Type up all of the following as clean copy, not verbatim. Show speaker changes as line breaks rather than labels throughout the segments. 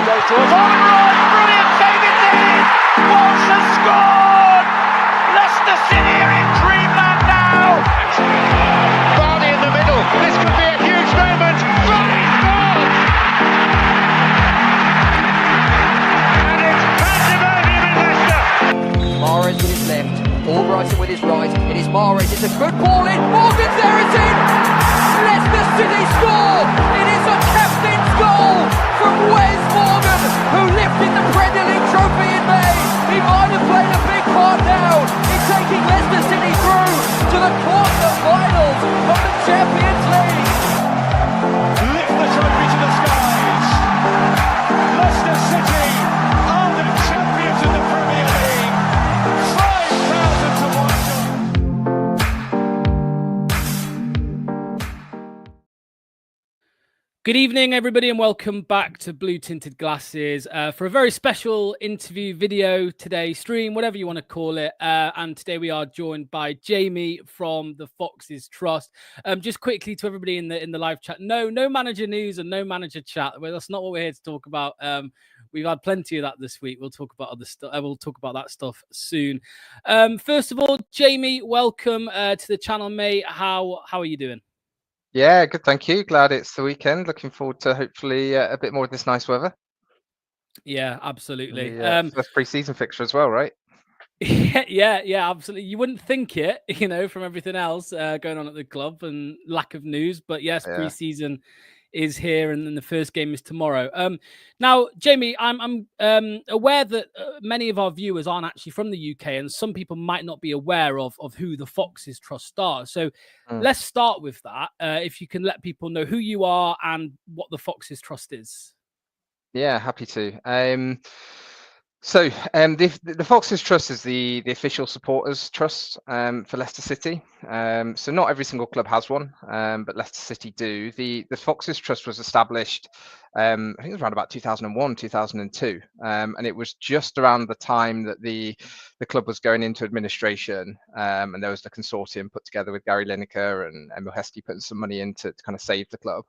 goes towards Holland Road, brilliant save indeed! Walsh has scored! Leicester City are in dreamland now! Vardy in the middle, this could be a huge moment! Vardy scores! And it's pandemonium in Leicester!
Mahrez with his left, Albrighton with his right, it is Mahrez, it's a good ball in, Morgan's there, it's in! Leicester City score! It is a captain's goal from Wes Morgan, who lifted the Premier League trophy in May. He might have played a big part now in taking Leicester City through to the quarter-finals of the Champions League.
Lift the trophy to the skies! Leicester City are the champions of the Premier League! 5,000 to 1.
Good evening, everybody, and welcome back to Blue Tinted Glasses for a very special interview video today, stream, whatever you want to call it. And today we are joined by Jamie from the Foxes Trust. Just quickly to everybody in the live chat, no manager news and no manager chat. Well, that's not what we're here to talk about. We've had plenty of that this week. We'll talk about other stuff. We'll talk about that stuff soon. First of all, Jamie, welcome to the channel, mate. How are you doing?
Yeah, good. Thank you. Glad it's the weekend. Looking forward to hopefully a bit more of this nice weather.
Yeah, absolutely.
First pre-season fixture as well, right?
Yeah, absolutely. You wouldn't think it, from everything else going on at the club and lack of news. But yes, pre-season is here, and then the first game is tomorrow. Now, Jamie, I'm aware that many of our viewers aren't actually from the UK, and some people might not be aware of who the Foxes Trust are. So let's start with that. If you can let people know who you are and what the Foxes Trust is.
Yeah, happy to. So the Foxes Trust is the official supporters trust for Leicester City. So not every single club has one, but Leicester City do. The Foxes Trust was established, I think it was around about 2001, 2002, and it was just around the time that the club was going into administration, and there was the consortium put together with Gary Lineker and Emil Heskey putting some money in to kind of save the club.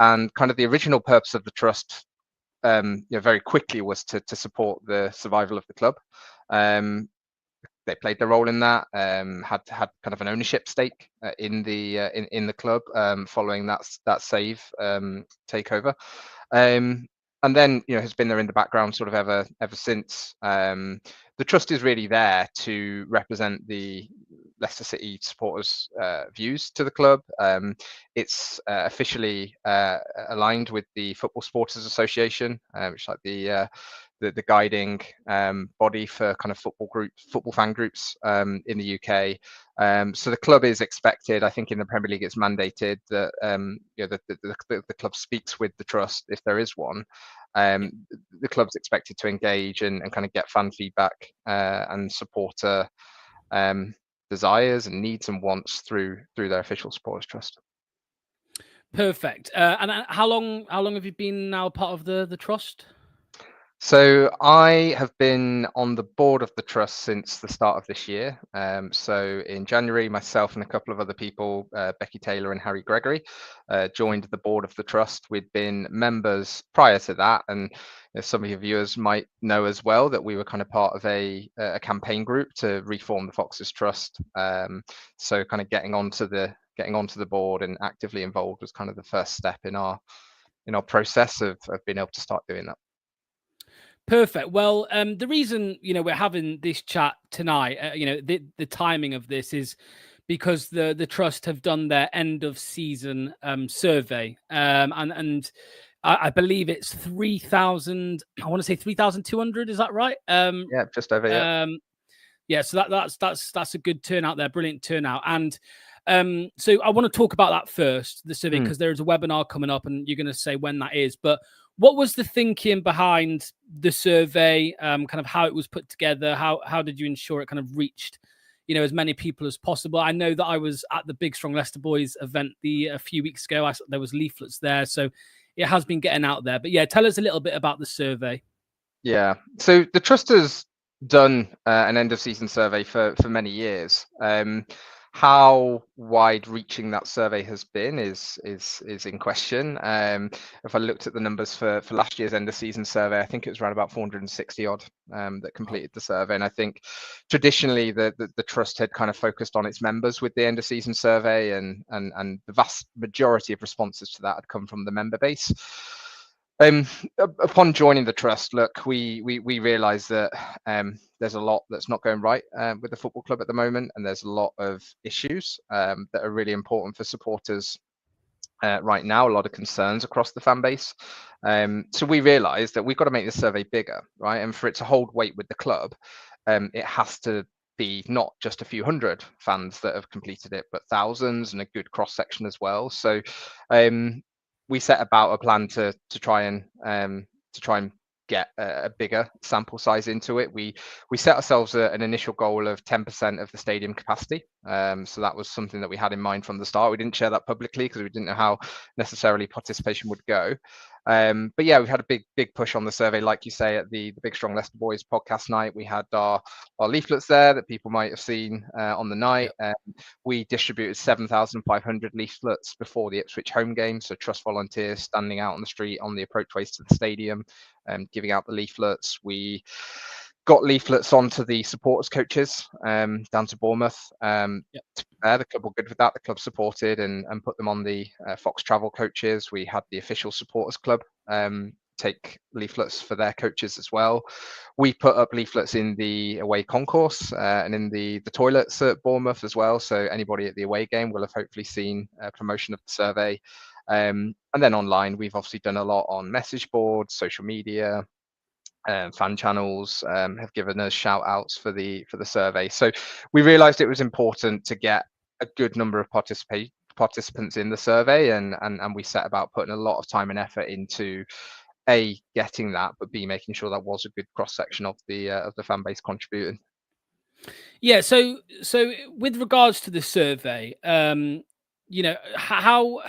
And kind of the original purpose of the trust very quickly was to support the survival of the club. They played their role in that, had kind of an ownership stake in the club following that save takeover, and then has been there in the background sort of ever since. The trust is really there to represent the Leicester City supporters' views to the club. It's officially aligned with the Football Supporters Association, which is like the guiding body for kind of football fan groups in the UK. So the club is expected, I think in the Premier League it's mandated that the club speaks with the trust if there is one. The club's expected to engage and kind of get fan feedback and supporter desires and needs and wants through their official supporters trust.
Perfect. And how long have you been now part of the trust?
So I have been on the board of the trust since the start of this year. So in January, myself and a couple of other people, Becky Taylor and Harry Gregory, joined the board of the trust. We'd been members prior to that, and some of your viewers might know as well that we were kind of part of a campaign group to reform the Foxes Trust. So kind of getting onto the board and actively involved was kind of the first step in our process of being able to start doing that.
Perfect. Well, the reason we're having this chat tonight, the timing of this is because the trust have done their end of season survey, and I believe it's 3,000. I want to say 3,200. Is that right?
Yeah, just over. Yeah.
So that's a good turnout there. Brilliant turnout. And so I want to talk about that first, the survey, because there is a webinar coming up, and you're going to say when that is, but. What was the thinking behind the survey, kind of how it was put together? How did you ensure it kind of reached, as many people as possible? I know that I was at the Big Strong Leicester Boys event a few weeks ago. There was leaflets there, so it has been getting out there. But yeah, tell us a little bit about the survey.
Yeah, so the trust has done an end of season survey for many years. How wide-reaching that survey has been is in question. If I looked at the numbers for last year's end of season survey, I think it was around about 460 odd that completed the survey. And I think traditionally the trust had kind of focused on its members with the end of season survey, and the vast majority of responses to that had come from the member base. Upon joining the trust, look, we realised that there's a lot that's not going right with the football club at the moment, and there's a lot of issues that are really important for supporters right now. A lot of concerns across the fan base. So we realised that we've got to make this survey bigger, right? And for it to hold weight with the club, it has to be not just a few hundred fans that have completed it, but thousands, and a good cross section as well. So we set about a plan to try and get a bigger sample size into it. We set ourselves an initial goal of 10% of the stadium capacity. So that was something that we had in mind from the start. We didn't share that publicly because we didn't know how necessarily participation would go. But yeah, we've had a big push on the survey, like you say, at the Big Strong Leicester Boys podcast night. We had our leaflets there that people might have seen on the night. We distributed 7,500 leaflets before the Ipswich home game. So trust volunteers standing out on the street on the approachways to the stadium, giving out the leaflets. We got leaflets onto the supporters coaches down to Bournemouth. The club were good with that. The club supported and put them on the Fox travel coaches. We had the official supporters club take leaflets for their coaches as well. We put up leaflets in the away concourse and in the toilets at Bournemouth as well. So anybody at the away game will have hopefully seen a promotion of the survey. And then online, we've obviously done a lot on message boards, social media. Fan channels have given us shout outs for the survey. So we realized it was important to get a good number of participants in the survey, and we set about putting a lot of time and effort into A, getting that, but B, making sure that was a good cross section of the fan base contributing.
Yeah, so with regards to the survey, how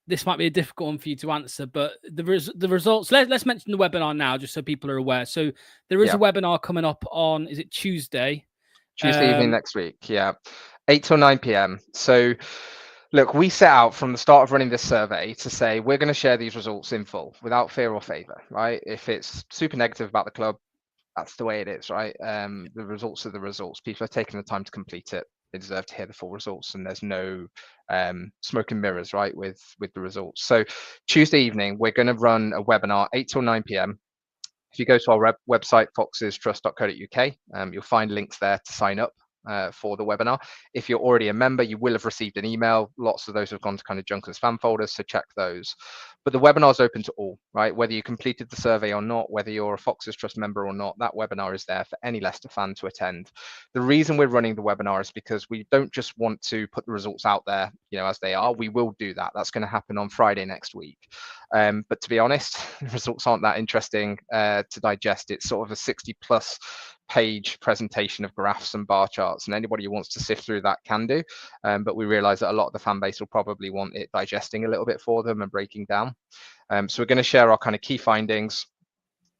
this might be a difficult one for you to answer, but the results. Let's mention the webinar now, just so people are aware. So there is a webinar coming up on, is it Tuesday?
Tuesday evening next week, 8 till 9 p.m. So look, we set out from the start of running this survey to say we're going to share these results in full, without fear or favor, right? If it's super negative about the club, that's the way it is, right? The results are the results. People are taking the time to complete it. They deserve to hear the full results, and there's no smoke and mirrors, right, with the results. So Tuesday evening, we're going to run a webinar 8 till 9 p.m. If you go to our website, foxestrust.co.uk, you'll find links there to sign up for the webinar. If you're already a member, you will have received an email. Lots of those have gone to kind of junk and spam folders, so check those. But the webinar is open to all, right? Whether you completed the survey or not, whether you're a Foxes Trust member or not, that webinar is there for any Leicester fan to attend. The reason we're running the webinar is because we don't just want to put the results out there, as they are. We will do that. That's going to happen on Friday next week. But to be honest, the results aren't that interesting to digest. It's sort of a 60+ page presentation of graphs and bar charts, and anybody who wants to sift through that can do. But we realize that a lot of the fan base will probably want it digesting a little bit for them and breaking down. So we're going to share our kind of key findings.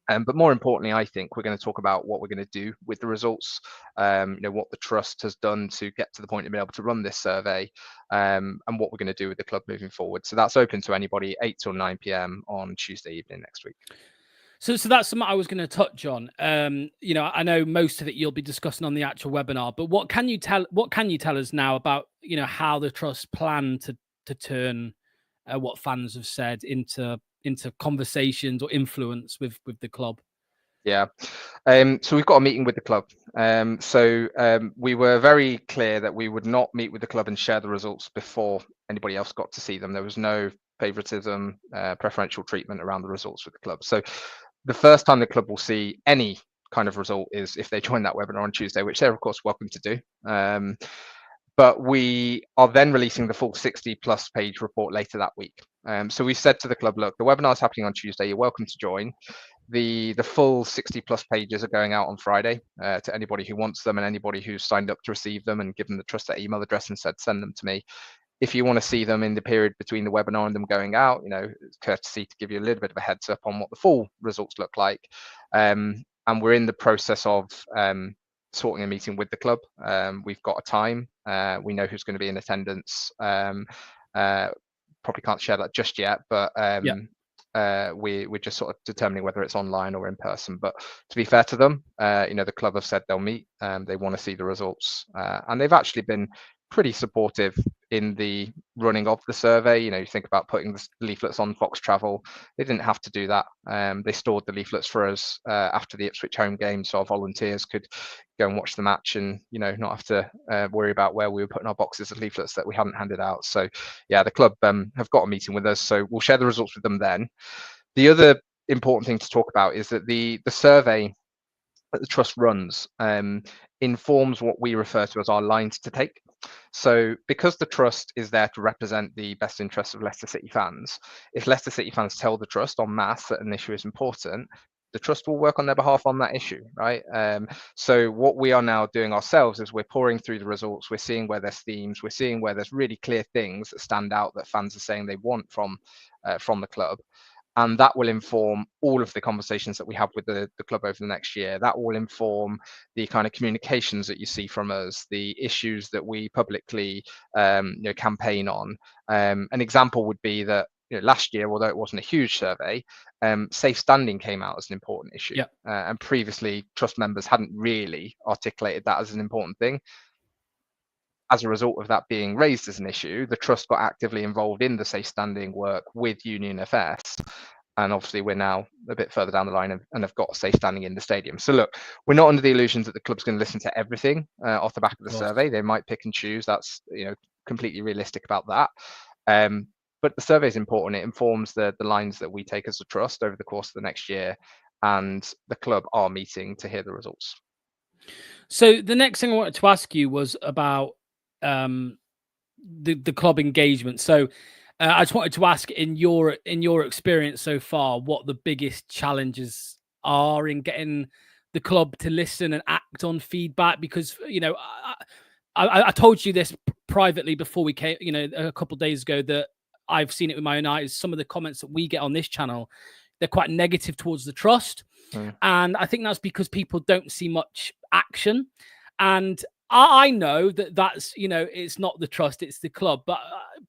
But more importantly, I think we're going to talk about what we're going to do with the results, what the trust has done to get to the point of being able to run this survey, and what we're going to do with the club moving forward. So that's open to anybody, 8 till 9 p.m. on Tuesday evening next week.
So that's something I was going to touch on. I know most of it you'll be discussing on the actual webinar, but what can you tell us now about, how the trust plan to turn what fans have said into conversations or influence with the club?
Yeah. So we've got a meeting with the club. We were very clear that we would not meet with the club and share the results before anybody else got to see them. There was no favoritism, preferential treatment around the results with the club. So the first time the club will see any kind of result is if they join that webinar on Tuesday, which they're of course welcome to do. But we are then releasing the full 60+ page report later that week. So we said to the club, look, the webinar is happening on Tuesday. You're welcome to join. The full 60+ pages are going out on Friday to anybody who wants them and anybody who's signed up to receive them and given the trust their email address and said, send them to me. If you want to see them in the period between the webinar and them going out, it's courtesy to give you a little bit of a heads up on what the full results look like. And we're in the process of sorting a meeting with the club. We've got a time We know who's going to be in attendance. Probably can't share that just yet, but we're just sort of determining whether it's online or in person. But to be fair to them, the club have said they'll meet. They want to see the results, and they've actually been pretty supportive in the running of the survey. You think about putting the leaflets on Fox Travel. They didn't have to do that. They stored the leaflets for us after the Ipswich home game, so our volunteers could go and watch the match and not have to worry about where we were putting our boxes of leaflets that we hadn't handed out. So yeah, the club have got a meeting with us, so we'll share the results with them then. The other important thing to talk about is that the survey that the trust runs informs what we refer to as our lines to take. So because the trust is there to represent the best interests of Leicester City fans, if Leicester City fans tell the trust en masse that an issue is important, the trust will work on their behalf on that issue, right? So what we are now doing ourselves is we're pouring through the results, we're seeing where there's themes, we're seeing where there's really clear things that stand out that fans are saying they want from the club. And that will inform all of the conversations that we have with the club over the next year. That will inform the kind of communications that you see from us, the issues that we publicly campaign on. An example would be that last year, although it wasn't a huge survey, safe standing came out as an important issue. And previously, trust members hadn't really articulated that as an important thing. As a result of that being raised as an issue, the trust got actively involved in the safe standing work with Union FS. And obviously we're now a bit further down the line and have got safe standing in the stadium. So look, we're not under the illusions that the club's going to listen to everything off the back of the survey. They might pick and choose. That's completely realistic about that. But the survey is important. It informs the lines that we take as a trust over the course of the next year. And the club are meeting to hear the results.
So the next thing I wanted to ask you was about the club engagement. So I just wanted to ask, in your experience so far, what the biggest challenges are in getting the club to listen and act on feedback? Because I told you this privately before we came, a couple of days ago, that I've seen it with my own eyes. Some of the comments that we get on this channel, they're quite negative towards the trust. And I think that's because people don't see much action. And I know that that's, it's not the trust, it's the club. But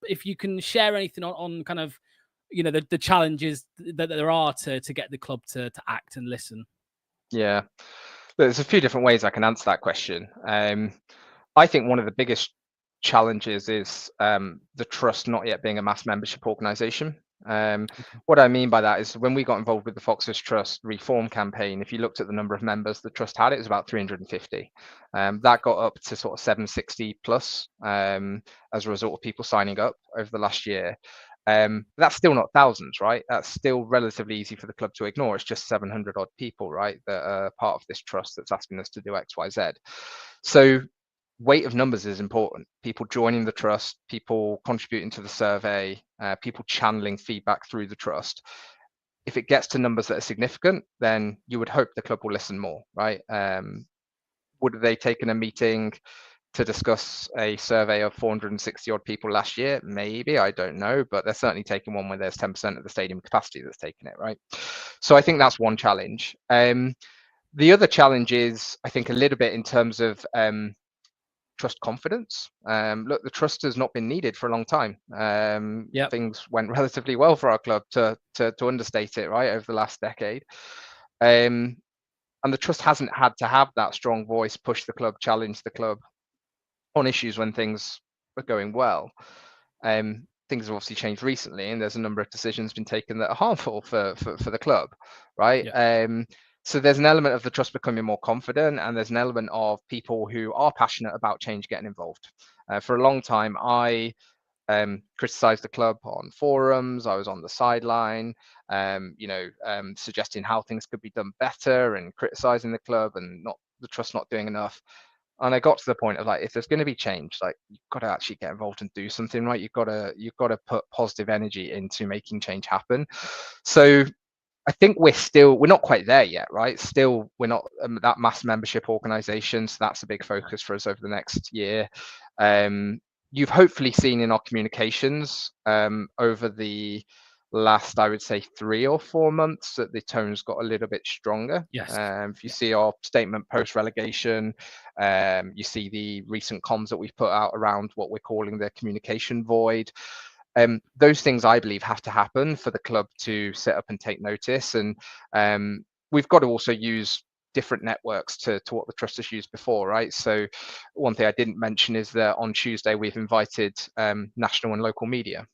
if you can share anything on kind of, the challenges that there are to get the club to act and listen.
Yeah, there's a few different ways I can answer that question. I think one of the biggest challenges is the trust not yet being a mass membership organisation. What I mean by that is when we got involved with the Foxes Trust reform campaign, if you looked at the number of members the trust had, it was about 350. That got up to sort of 760 plus as a result of people signing up over the last year. That's still not thousands, right? That's still relatively easy for the club to ignore. It's just 700 odd people, right, that are part of this trust that's asking us to do X, Y, Z. So weight of numbers is important. People joining the trust, people contributing to the survey, people channeling feedback through the trust. If it gets to numbers that are significant, then you would hope the club will listen more, right? Would they taken a meeting to discuss a survey of 460 odd people last year? Maybe, I don't know, but they're certainly taking one where there's 10% of the stadium capacity that's taking it, right? So I think that's one challenge. The other challenge is, I think, a little bit in terms of trust confidence. Look, the trust has not been needed for a long time. Things went relatively well for our club, to understate it, right, over the last decade. And the trust hasn't had to have that strong voice, push the club, challenge the club on issues when things are going well. Things have obviously changed recently, and there's a number of decisions been taken that are harmful for the club, right? So there's an element of the trust becoming more confident, and there's an element of people who are passionate about change getting involved. For a long time, I criticized the club on forums. I was on the sideline, suggesting how things could be done better and criticizing the club and the trust not doing enough. And I got to the point of like, if there's going to be change, like you've got to actually get involved and do something, right? You've got to put positive energy into making change happen. So I think we're not quite there yet, right? Still, we're not that mass membership organization. So that's a big focus for us over the next year. You've hopefully seen in our communications over the last, I would say, 3 or 4 months that the tone's got a little bit stronger.
Yes.
If you see our statement post relegation, you see the recent comms that we've put out around what we're calling the communication void. Those things, I believe, have to happen for the club to sit up and take notice. And we've got to also use different networks to what the trust has used before, right? So one thing I didn't mention is that on Tuesday we've invited national and local media.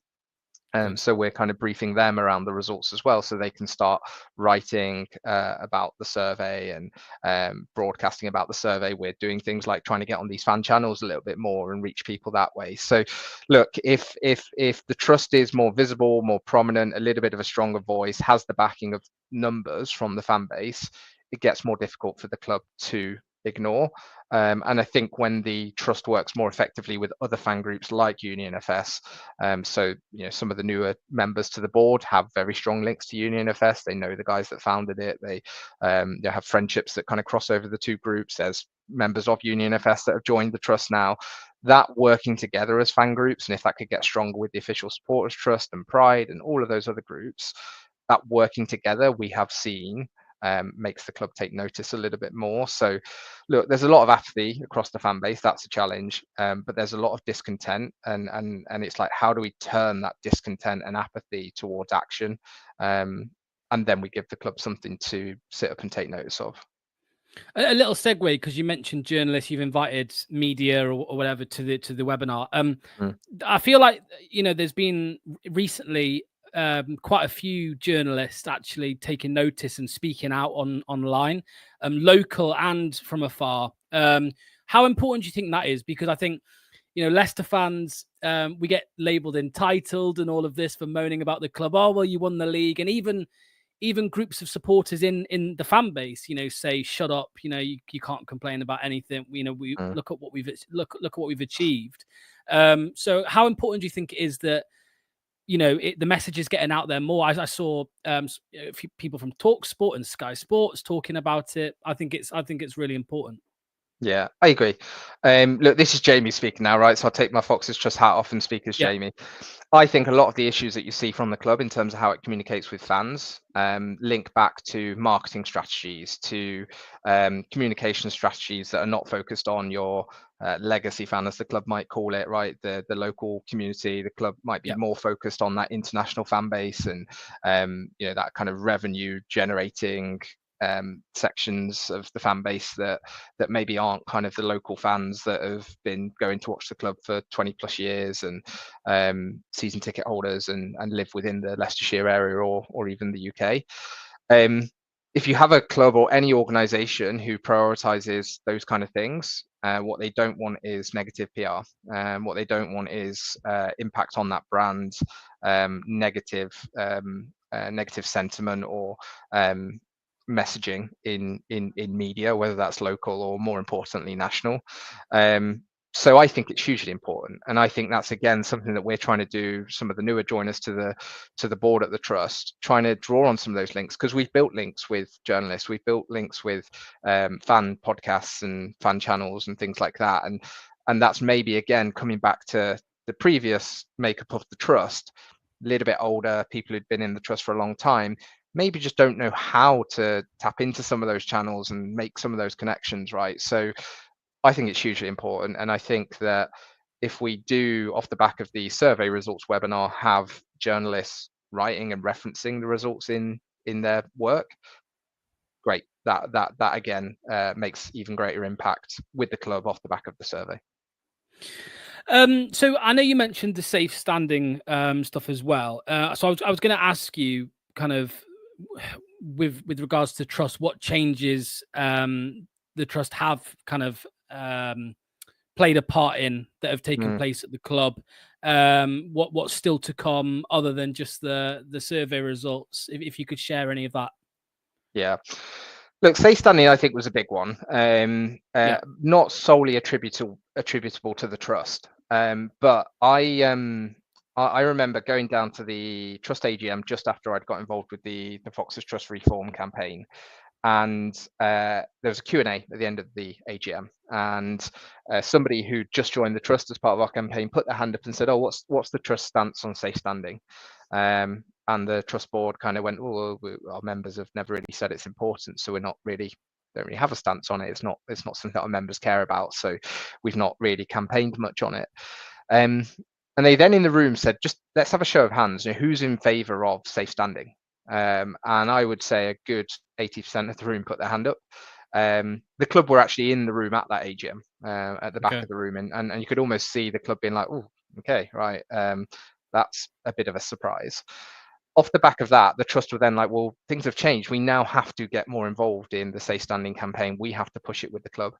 So we're kind of briefing them around the results as well, so they can start writing about the survey and broadcasting about the survey. We're doing things like trying to get on these fan channels a little bit more and reach people that way. So look, if the trust is more visible, more prominent, a little bit of a stronger voice, has the backing of numbers from the fan base, it gets more difficult for the club to ignore. And I think when the trust works more effectively with other fan groups like Union FS, so some of the newer members to the board have very strong links to Union FS. They know the guys that founded it. They have friendships that kind of cross over the two groups. There's members of Union FS that have joined the trust now. That working together as fan groups, and if that could get stronger with the official supporters trust and Pride and all of those other groups, that working together we have seen makes the club take notice a little bit more. So look, there's a lot of apathy across the fan base. That's a challenge, but there's a lot of discontent, and it's like, how do we turn that discontent and apathy towards action, and then we give the club something to sit up and take notice of.
A little segue, because you mentioned journalists, you've invited media or whatever to the webinar. I feel like there's been recently quite a few journalists actually taking notice and speaking out online, local and from afar. How important do you think that is? Because I think Leicester fans, we get labelled entitled and all of this for moaning about the club. Oh well, you won the league, and even groups of supporters in the fan base, say, shut up, you can't complain about anything. We look at what we've achieved. So how important do you think it is that the message is getting out there more? I saw a few people from TalkSport and Sky Sports talking about it. I think it's really important.
Yeah, I agree. Look, this is Jamie speaking now, right? So I'll take my Foxes Trust hat off and speak as Jamie. I think a lot of the issues that you see from the club in terms of how it communicates with fans link back to marketing strategies, to communication strategies that are not focused on your legacy fan, as the club might call it, right? The local community. The club might be more focused on that international fan base and that kind of revenue generating sections of the fan base that maybe aren't kind of the local fans that have been going to watch the club for 20 plus years and season ticket holders and live within the Leicestershire area or even the UK. If you have a club or any organization who prioritizes those kind of things, what they don't want is negative PR. What they don't want is impact on that brand, negative sentiment or messaging in media, whether that's local or more importantly national. So I think it's hugely important, and I think that's again something that we're trying to do. Some of the newer joiners to the board at the trust, trying to draw on some of those links, because we've built links with journalists, we've built links with fan podcasts and fan channels and things like that, and that's maybe again coming back to the previous makeup of the trust, a little bit older people who'd been in the trust for a long time, maybe just don't know how to tap into some of those channels and make some of those connections, right? So I think it's hugely important. And I think that if we do, off the back of the survey results webinar, have journalists writing and referencing the results in their work, great. That again makes even greater impact with the club off the back of the survey.
So I know you mentioned the safe standing stuff as well. So I was going to ask you, kind of, with regards to trust, what changes the trust have kind of played a part in that have taken place at the club. What's still to come other than just the survey results, if you could share any of that.
Yeah, look, safe standing I think was a big one, not solely attributable to the trust, but I remember going down to the Trust AGM just after I'd got involved with the Foxes Trust reform campaign. And there was a Q&A at the end of the AGM. And somebody who just joined the trust as part of our campaign put their hand up and said, oh, what's the trust stance on safe standing? and the trust board kind of went, "Oh, our members have never really said it's important, so don't really have a stance on it. It's not something that our members care about, so we've not really campaigned much on it." And they then in the room said, "Just let's have a show of hands. Who's in favour of safe standing?" And I would say a good 80% of the room put their hand up. The club were actually in the room at that AGM, at the back of the room, and you could almost see the club being like, "Oh, okay, right, that's a bit of a surprise." Off the back of that, the trust were then like, "Well, things have changed. We now have to get more involved in the safe standing campaign. We have to push it with the club."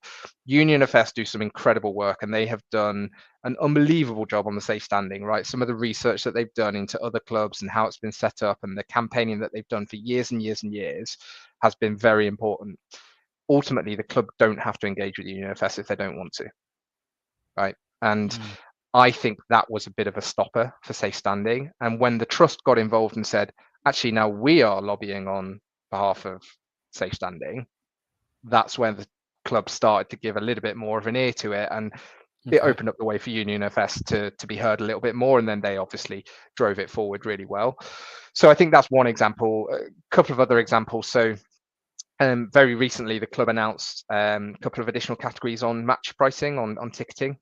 Union FS do some incredible work, and they have done an unbelievable job on the safe standing, right? Some of the research that they've done into other clubs and how it's been set up and the campaigning that they've done for years and years and years has been very important. Ultimately, the club don't have to engage with Union FS if they don't want to, right? And I think that was a bit of a stopper for safe standing. And when the trust got involved and said, "Actually, now we are lobbying on behalf of safe standing," that's when the club started to give a little bit more of an ear to it, and it opened up the way for Union FS to be heard a little bit more, and then they obviously drove it forward really well. So I think that's one example. A couple of other examples. So very recently, the club announced a couple of additional categories on match pricing, on ticketing.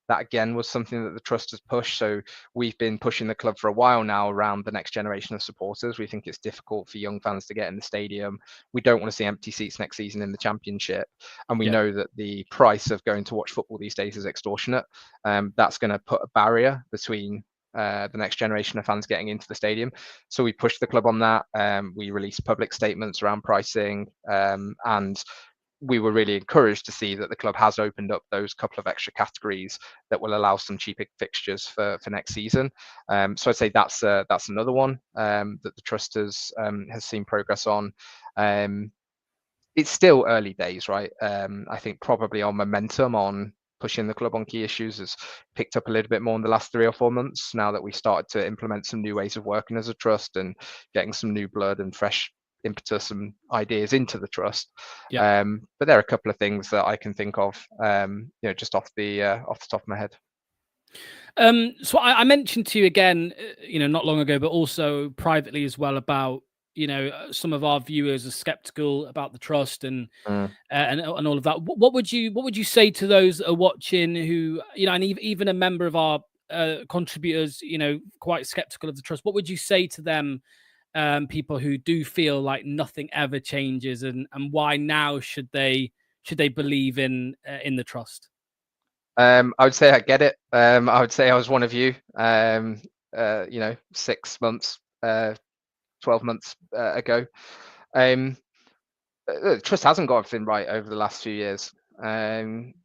That again was something that the trust has pushed. So we've been pushing the club for a while now around the next generation of supporters. We think it's difficult for young fans to get in the stadium. We don't want to see empty seats next season in the Championship. And we know that the price of going to watch football these days is extortionate. That's going to put a barrier between the next generation of fans getting into the stadium. So we pushed the club on that. We released public statements around pricing, and we were really encouraged to see that the club has opened up those couple of extra categories that will allow some cheaper fixtures for next season. So I'd say that's another one that the trust has seen progress on. It's still early days, right? I think probably our momentum on pushing the club on key issues has picked up a little bit more in the last 3 or 4 months, now that we started to implement some new ways of working as a trust and getting some new blood and fresh impetus and ideas into the trust. But there are a couple of things that I can think of, just off the top of my head.
So I mentioned to you again, not long ago, but also privately as well, about some of our viewers are skeptical about the trust and all of that. What would you say to those that are watching who, and even a member of our contributors, quite skeptical of the trust? What would you say to them, people who do feel like nothing ever changes, and why now should they believe in the trust?
I would say I get it. I would say I was one of you. 6 months, 12 months ago. The trust hasn't got everything right over the last few years.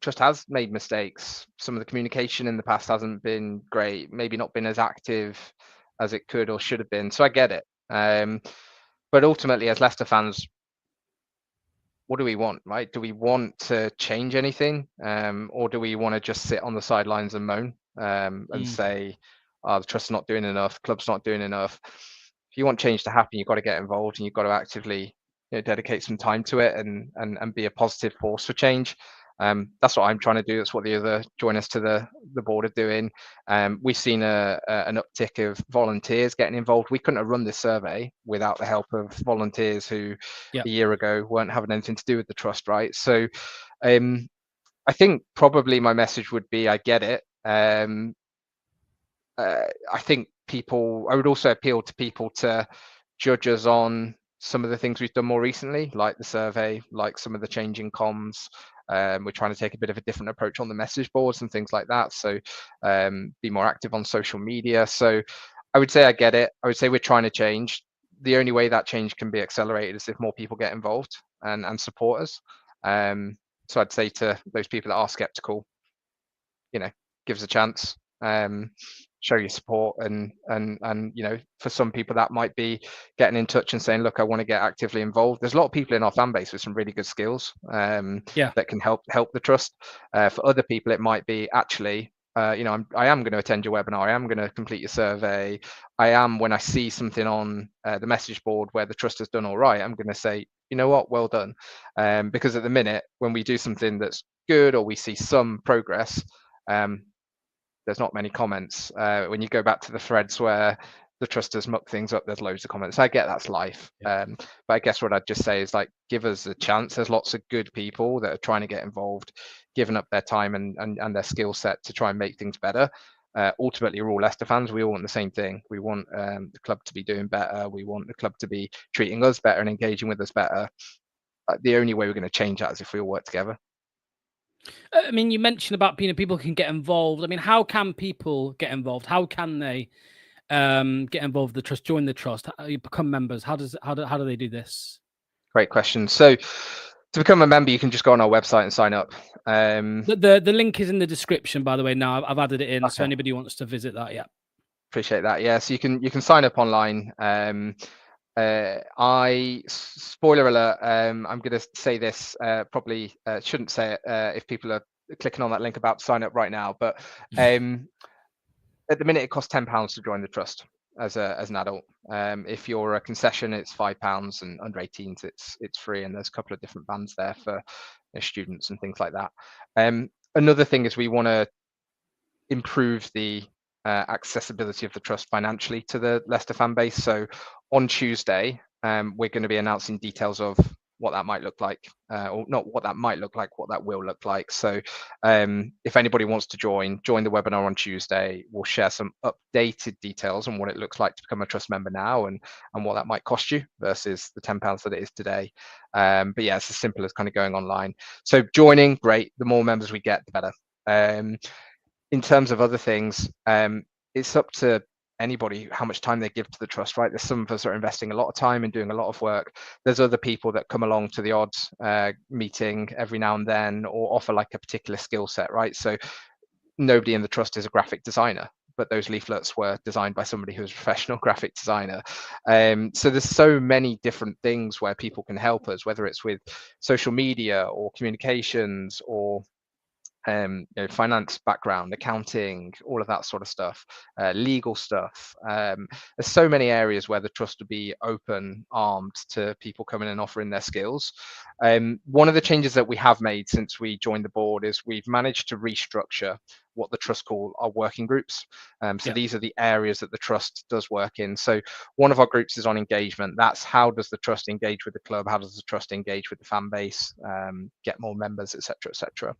Trust has made mistakes. Some of the communication in the past hasn't been great, maybe not been as active as it could or should have been. So I get it. But ultimately, as Leicester fans, what do we want, right? Do we want to change anything, or do we want to just sit on the sidelines and moan and say, "Oh, the trust's not doing enough, club's not doing enough"? If you want change to happen, you've got to get involved, and you've got to actively dedicate some time to it and be a positive force for change. That's what I'm trying to do. That's what the other joiners to the board are doing. We've seen an uptick of volunteers getting involved. We couldn't have run this survey without the help of volunteers who a year ago weren't having anything to do with the trust, right? So I think probably my message would be, I get it. I think I would also appeal to people to judge us on some of the things we've done more recently, like the survey, like some of the changing comms. We're trying to take a bit of a different approach on the message boards and things like that. So be more active on social media. So I would say I get it. I would say we're trying to change. The only way that change can be accelerated is if more people get involved and support us. So I'd say to those people that are skeptical, give us a chance. Show your support, and for some people that might be getting in touch and saying, "Look, I want to get actively involved." There's a lot of people in our fan base with some really good skills that can help the trust. For other people, it might be, actually, I am going to attend your webinar, I am going to complete your survey, I am, when I see something on the message board where the trust has done all right, I'm going to say, "You know what, well done." Because at the minute, when we do something that's good or we see some progress, there's not many comments. When you go back to the threads where the trust does muck things up. There's loads of comments. I get that's life. But I guess what I'd just say is, like, give us a chance. There's lots of good people that are trying to get involved, giving up their time and their skill set to try and make things better. Ultimately, we're all Leicester fans. We all want the same thing. We want the club to be doing better. We want the club to be treating us better and engaging with us better. The only way we're going to change that is if we all work together.
I mean, you mentioned about people can get involved. I mean, how can people get involved? How can they get involved with the trust, join the trust, become members? How do they do this?
Great question. So to become a member, you can just go on our website and sign up.
The link is in the description, by the way. Now I've added it in,
Okay.
so anybody who wants to visit that, yeah.
Appreciate that. Yeah, so you can sign up online. Spoiler alert, I'm going to say this, probably shouldn't say it if people are clicking on that link about to sign up right now, but at the minute it costs £10 to join the trust as an adult. If you're a concession, it's £5, and under 18s it's free, and there's a couple of different bands there for students and things like that. Another thing is we want to improve the accessibility of the trust financially to the Leicester fan base. So on Tuesday, we're going to be announcing details of what that might look like, or not what that might look like, what that will look like. So if anybody wants to join the webinar on Tuesday, we'll share some updated details on what it looks like to become a trust member now, and what that might cost you versus the £10 that it is today. But yeah, it's as simple as kind of going online. So joining, great. The more members we get, the better. In terms of other things, it's up to anybody how much time they give to the trust, right? There's some of us are investing a lot of time and doing a lot of work. There's other people that come along to the odds meeting every now and then, or offer like a particular skill set, right? So nobody in the trust is a graphic designer, but those leaflets were designed by somebody who's a professional graphic designer. So there's so many different things where people can help us, whether it's with social media or communications or finance background, accounting, all of that sort of stuff, legal stuff. There's so many areas where the trust would be open armed to people coming and offering their skills. One of the changes that we have made since we joined the board is we've managed to restructure what the trust call our working groups. These are the areas that the trust does work in. So one of our groups is on engagement. That's how does the trust engage with the club? How does the trust engage with the fan base, get more members, etc., etc.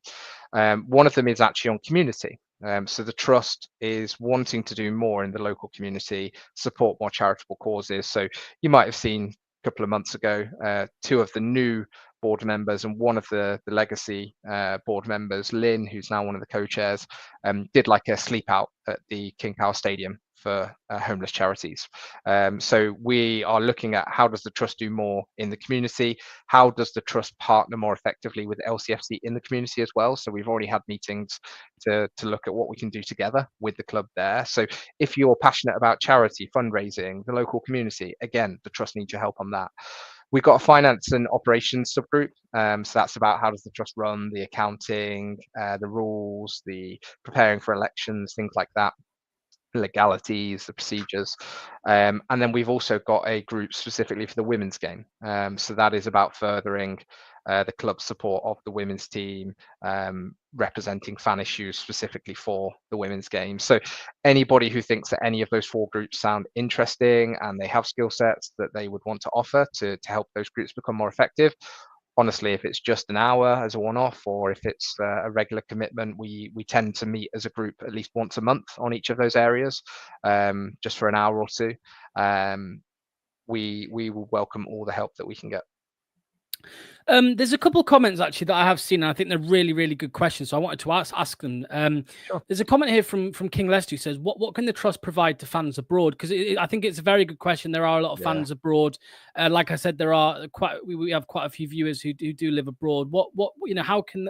One of them is actually on community. So the trust is wanting to do more in the local community, support more charitable causes. So you might have seen a couple of months ago, two of the new board members and one of the legacy board members, Lynn, who's now one of the co-chairs, did like a sleep out at the King Power Stadium for homeless charities. So we are looking at how does the trust do more in the community? How does the trust partner more effectively with LCFC in the community as well? So we've already had meetings to look at what we can do together with the club there. So if you're passionate about charity, fundraising, the local community, again, the trust needs your help on that. We've got a finance and operations subgroup. So that's about how does the trust run, the accounting, the rules, the preparing for elections, things like that, legalities, the procedures. And then we've also got a group specifically for the women's game. So that is about furthering the club's support of the women's team, representing fan issues specifically for the women's game. So anybody who thinks that any of those four groups sound interesting and they have skill sets that they would want to offer to help those groups become more effective, honestly, if it's just an hour as a one-off, or if it's a regular commitment, we tend to meet as a group at least once a month on each of those areas, just for an hour or two. We will welcome all the help that we can get.
There's a couple of comments actually that I have seen, and I think they're really, really good questions. So I wanted to ask them.
Sure.
There's a comment here from King Leicester who says, "What can the trust provide to fans abroad?" Because I think it's a very good question. There are a lot of fans abroad. Like I said, there are we have quite a few viewers who do live abroad. How can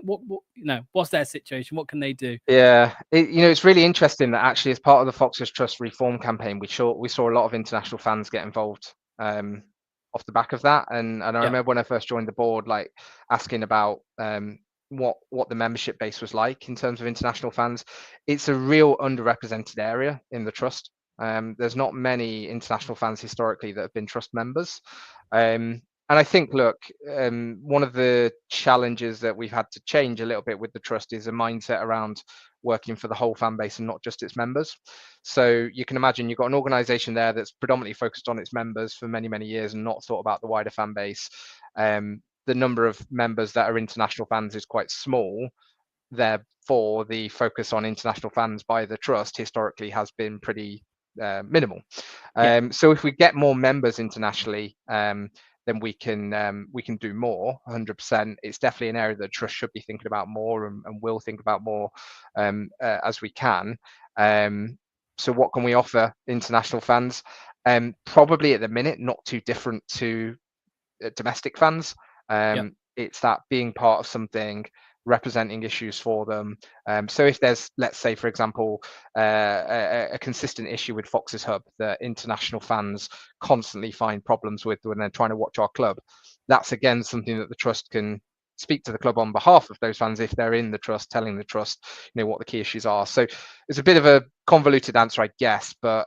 what's their situation? What can they do?
Yeah, it's really interesting that actually as part of the Foxes Trust reform campaign, we saw a lot of international fans get involved. Off the back of that, and I remember when I first joined the board, like asking about what the membership base was like in terms of international fans. It's a real underrepresented area in the trust. There's not many international fans historically that have been trust members, and I think, look, one of the challenges that we've had to change a little bit with the trust is a mindset around working for the whole fan base and not just its members. So you can imagine you've got an organisation there that's predominantly focused on its members for many, many years and not thought about the wider fan base. The number of members that are international fans is quite small. Therefore, the focus on international fans by the trust historically has been pretty minimal. So if we get more members internationally, then we can do more. 100%. It's definitely an area that the trust should be thinking about more and will think about more as we can. So what can we offer international fans? Probably at the minute, not too different to domestic fans. It's that being part of something, representing issues for them. So if there's, let's say, for example, a consistent issue with Fox's Hub that international fans constantly find problems with when they're trying to watch our club, that's again something that the trust can speak to the club on behalf of those fans if they're in the trust, telling the trust, what the key issues are. So it's a bit of a convoluted answer, I guess, but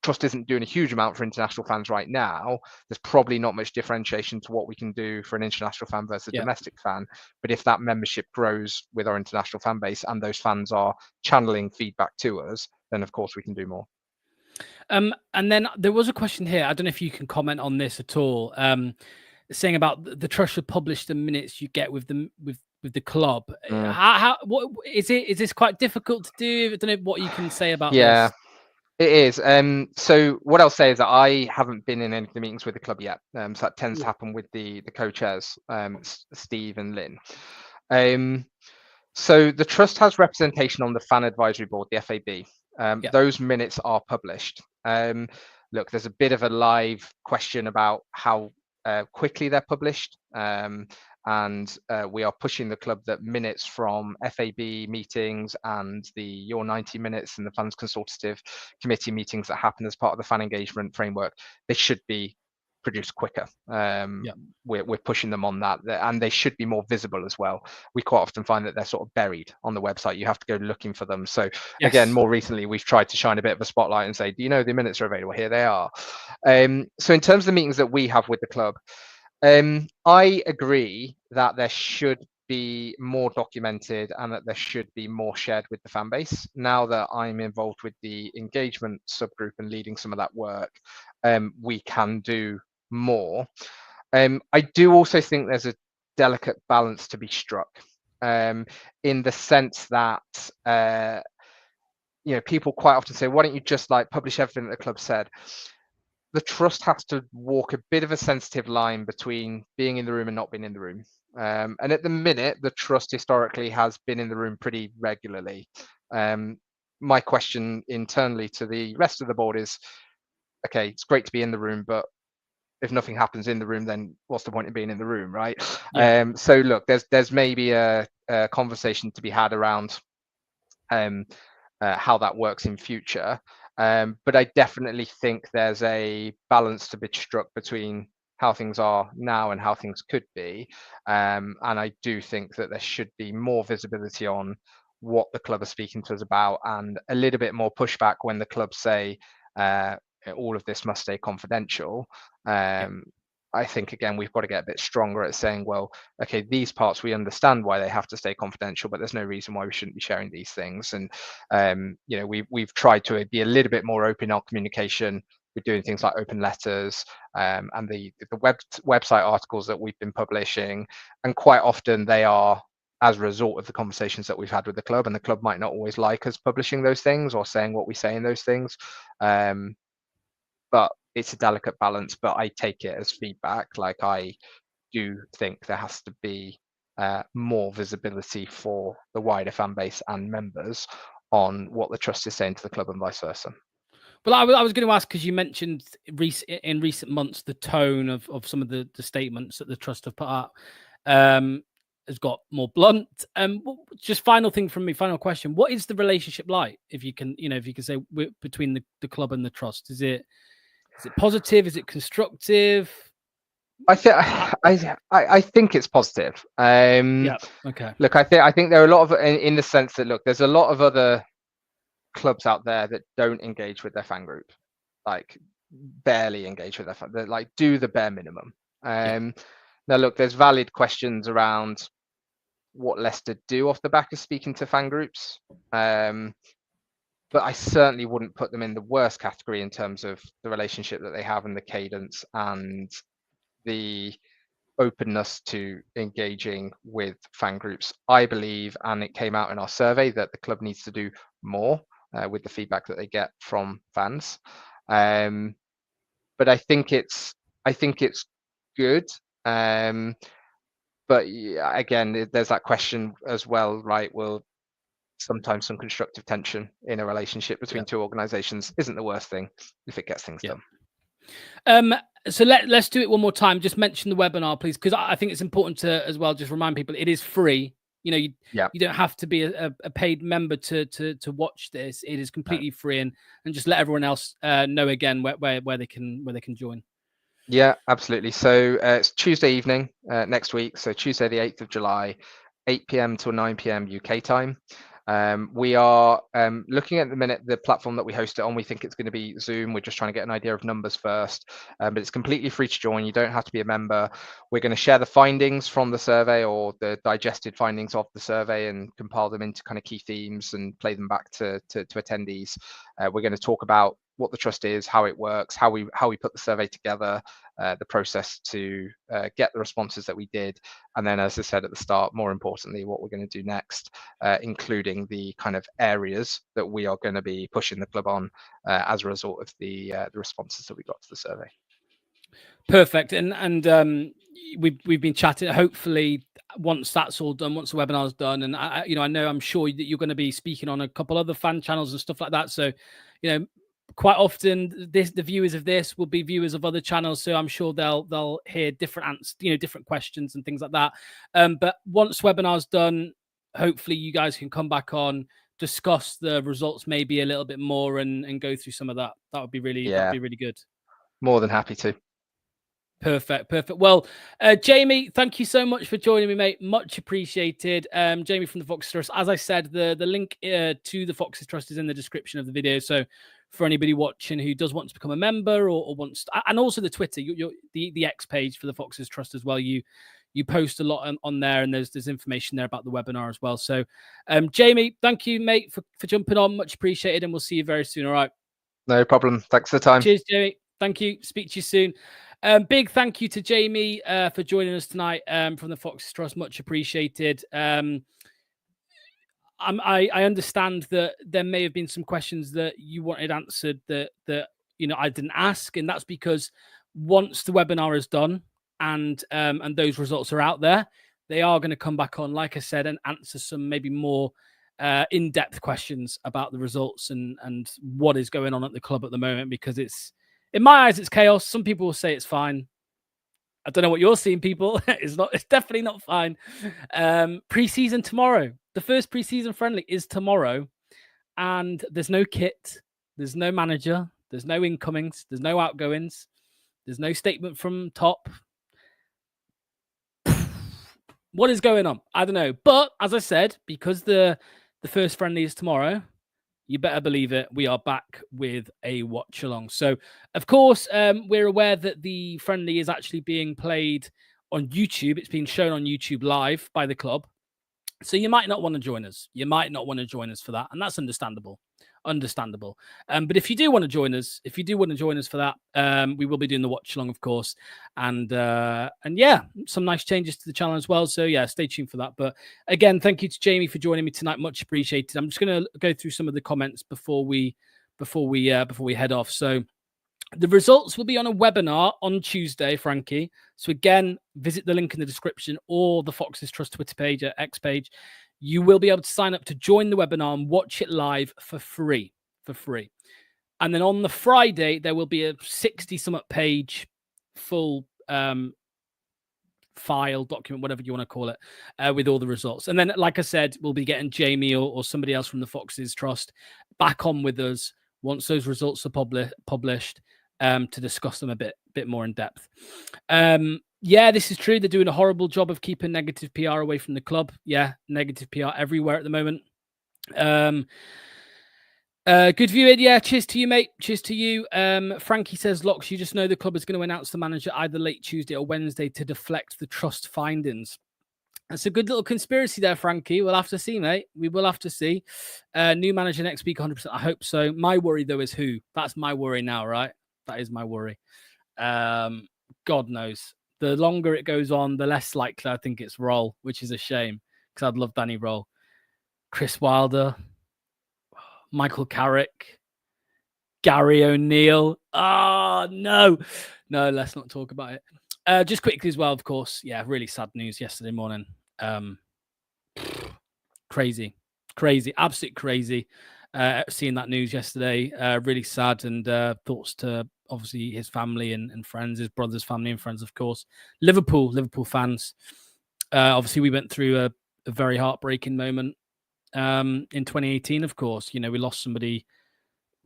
trust isn't doing a huge amount for international fans right now. There's probably not much differentiation to what we can do for an international fan versus a domestic fan. But if that membership grows with our international fan base and those fans are channeling feedback to us, then of course we can do more.
And then there was a question here. I don't know if you can comment on this at all. Saying about the trust should publish the minutes you get with the club. What is it? Is this quite difficult to do? I don't know what you can say about this.
It is. So what I'll say is that I haven't been in any of the meetings with the club yet. So that tends to happen with the co-chairs, Steve and Lynn. So the trust has representation on the fan advisory board, the FAB. Those minutes are published. Look, there's a bit of a live question about how quickly they're published. And we are pushing the club that minutes from FAB meetings and the Your 90 Minutes and the Fans Consultative Committee meetings that happen as part of the fan engagement framework, they should be produced quicker. We're pushing them on that, and they should be more visible as well. We quite often find that they're sort of buried on the website. You have to go looking for them. So again, more recently, we've tried to shine a bit of a spotlight and say, do you know the minutes are available? Here they are. So in terms of the meetings that we have with the club, I agree that there should be more documented and that there should be more shared with the fan base. Now that I'm involved with the engagement subgroup and leading some of that work, we can do more. I do also think there's a delicate balance to be struck, in the sense that people quite often say, why don't you just publish everything that the club said? The trust has to walk a bit of a sensitive line between being in the room and not being in the room. And at the minute, the trust historically has been in the room pretty regularly. My question internally to the rest of the board is, okay, it's great to be in the room, but if nothing happens in the room, then what's the point of being in the room, right? So look, there's maybe a conversation to be had around how that works in future. But I definitely think there's a balance to be struck between how things are now and how things could be. And I do think that there should be more visibility on what the club are speaking to us about, and a little bit more pushback when the clubs say all of this must stay confidential. I think, again, we've got to get a bit stronger at saying, well, okay, these parts, we understand why they have to stay confidential, but there's no reason why we shouldn't be sharing these things. And, we've tried to be a little bit more open in our communication. We're doing things like open letters and the website articles that we've been publishing. And quite often they are as a result of the conversations that we've had with the club, and the club might not always like us publishing those things or saying what we say in those things. But it's a delicate balance, but I take it as feedback. I do think there has to be more visibility for the wider fan base and members on what the trust is saying to the club and vice versa.
Well, I was going to ask, because you mentioned in recent months the tone of some of the statements that the trust have put out has got more blunt. Just final thing from me, final question: what is the relationship like? If you can say, between the club and the trust, is it positive? Is it constructive?
I think it's positive.
Okay.
Look, I think there are a lot of, in the sense that, look, there's a lot of other clubs out there that don't engage with their fan group, barely engage with their fan. They do the bare minimum. Now, look, there's valid questions around, what Leicester do off the back of speaking to fan groups. But I certainly wouldn't put them in the worst category in terms of the relationship that they have and the cadence and the openness to engaging with fan groups. I believe, and it came out in our survey, that the club needs to do more with the feedback that they get from fans. But I think it's good. But yeah, again, there's that question as well, right? Well, sometimes some constructive tension in a relationship between two organizations isn't the worst thing if it gets things done.
So let's do it one more time. Just mention the webinar, please, because I think it's important to as well just remind people it is free. You know, you don't have to be a paid member to watch this. It is completely free, and just let everyone else know again where they can join.
Yeah, absolutely. So it's Tuesday evening next week. So Tuesday, the 8th of July, 8 p.m. till 9 p.m. UK time. We are looking at the minute the platform that we host it on. We think it's going to be Zoom. We're just trying to get an idea of numbers first, but it's completely free to join. You don't have to be a member. We're going to share the findings from the survey, or the digested findings of the survey, and compile them into kind of key themes and play them back to attendees. We're going to talk about what the trust is, how it works, how we put the survey together, the process to get the responses that we did, and then, as I said at the start, more importantly, what we're going to do next, including the kind of areas that we are going to be pushing the club on as a result of the responses that we got to the survey.
Perfect. And we've been chatting. Hopefully, once that's all done, once the webinar's done, and I'm sure that you're going to be speaking on a couple other fan channels and stuff like that. So, quite often the viewers of this will be viewers of other channels, so I'm sure they'll hear different answers, different questions and things like that. But once webinar's done, hopefully you guys can come back on, discuss the results maybe a little bit more, and go through some of that. That would be really good.
More than happy to.
Perfect. Well, Jamie, thank you so much for joining me, mate. Much appreciated. Jamie from the Foxes Trust. As I said, the link to the Foxes Trust is in the description of the video. So for anybody watching who does want to become a member or wants to, and also the Twitter, the X page for the Foxes Trust as well. You post a lot on there, and there's information there about the webinar as well. So, Jamie, thank you, mate, for jumping on. Much appreciated, and we'll see you very soon. All right.
No problem. Thanks for the time.
Cheers, Jamie. Thank you. Speak to you soon. Big thank you to Jamie for joining us tonight from the Foxes Trust. Much appreciated. I understand that there may have been some questions that you wanted answered that I didn't ask, and that's because once the webinar is done and those results are out there, they are going to come back on, like I said, and answer some maybe more in-depth questions about the results and what is going on at the club at the moment, because in my eyes, it's chaos. Some people will say it's fine. I don't know what you're seeing, people. It's definitely not fine. Pre-season tomorrow. The first pre-season friendly is tomorrow. And there's no kit. There's no manager. There's no incomings. There's no outgoings. There's no statement from top. What is going on? I don't know. But as I said, because the first friendly is tomorrow, you better believe it, we are back with a watch along. So, of course, we're aware that the friendly is actually being played on YouTube. It's being shown on YouTube live by the club. So you might not want to join us. You might not want to join us for that. And that's understandable. But if you do want to join us, for that, we will be doing the watch along, of course. And yeah, some nice changes to the channel as well. So yeah, stay tuned for that. But again, thank you to Jamie for joining me tonight. Much appreciated. I'm just going to go through some of the comments before we head off. So the results will be on a webinar on Tuesday, Frankie. So again, visit the link in the description or the Foxes Trust Twitter page or X page. You will be able to sign up to join the webinar and watch it live for free. And then on the Friday, there will be a 60-something page full file, document, whatever you want to call it, with all the results. And then, like I said, we'll be getting Jamie or somebody else from the Foxes Trust back on with us once those results are published to discuss them a bit more in depth. Yeah, this is true. They're doing a horrible job of keeping negative PR away from the club. Yeah, negative PR everywhere at the moment. Good viewing. Yeah, cheers to you, mate. Cheers to you. Frankie says, Locks, you just know the club is going to announce the manager either late Tuesday or Wednesday to deflect the trust findings. That's a good little conspiracy there, Frankie. We'll have to see, mate. We will have to see. New manager next week, 100%. I hope so. My worry, though, is who? That's my worry now, right? That is my worry. God knows. The longer it goes on, the less likely I think it's Roll, which is a shame because I'd love Danny Roll. Chris Wilder, Michael Carrick, Gary O'Neill. Oh, no. No, let's not talk about it. Just quickly as well, of course. Yeah, really sad news yesterday morning. Crazy, absolutely crazy. Seeing that news yesterday, really sad, and thoughts to obviously his family and friends, his brother's family and friends, of course. Liverpool fans. Obviously, we went through a very heartbreaking moment in 2018. Of course, we lost somebody.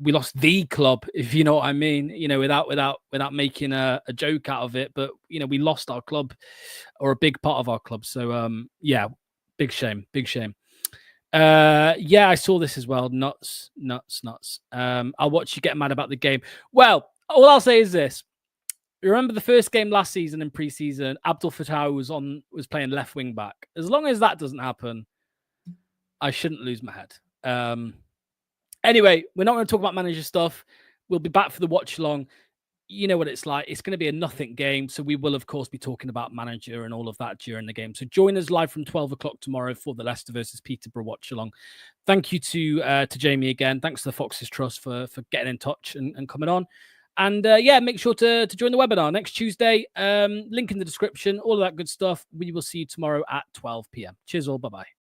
We lost the club, if you know what I mean, without making a joke out of it. But, we lost our club, or a big part of our club. So, yeah, big shame. Yeah, I saw this as well. Nuts. I'll watch you get mad about the game. Well, all I'll say is this. Remember the first game last season in pre-season, Abdul Fattah was playing left wing back. As long as that doesn't happen, I shouldn't lose my head. Anyway, we're not going to talk about manager stuff. We'll be back for the watch along. You know what it's like. It's going to be a nothing game. So we will, of course, be talking about manager and all of that during the game. So join us live from 12 o'clock tomorrow for the Leicester versus Peterborough watch along. Thank you to Jamie again. Thanks to the Foxes Trust for getting in touch and coming on. And yeah, make sure to join the webinar next Tuesday. Link in the description, all of that good stuff. We will see you tomorrow at 12 p.m. Cheers all. Bye-bye.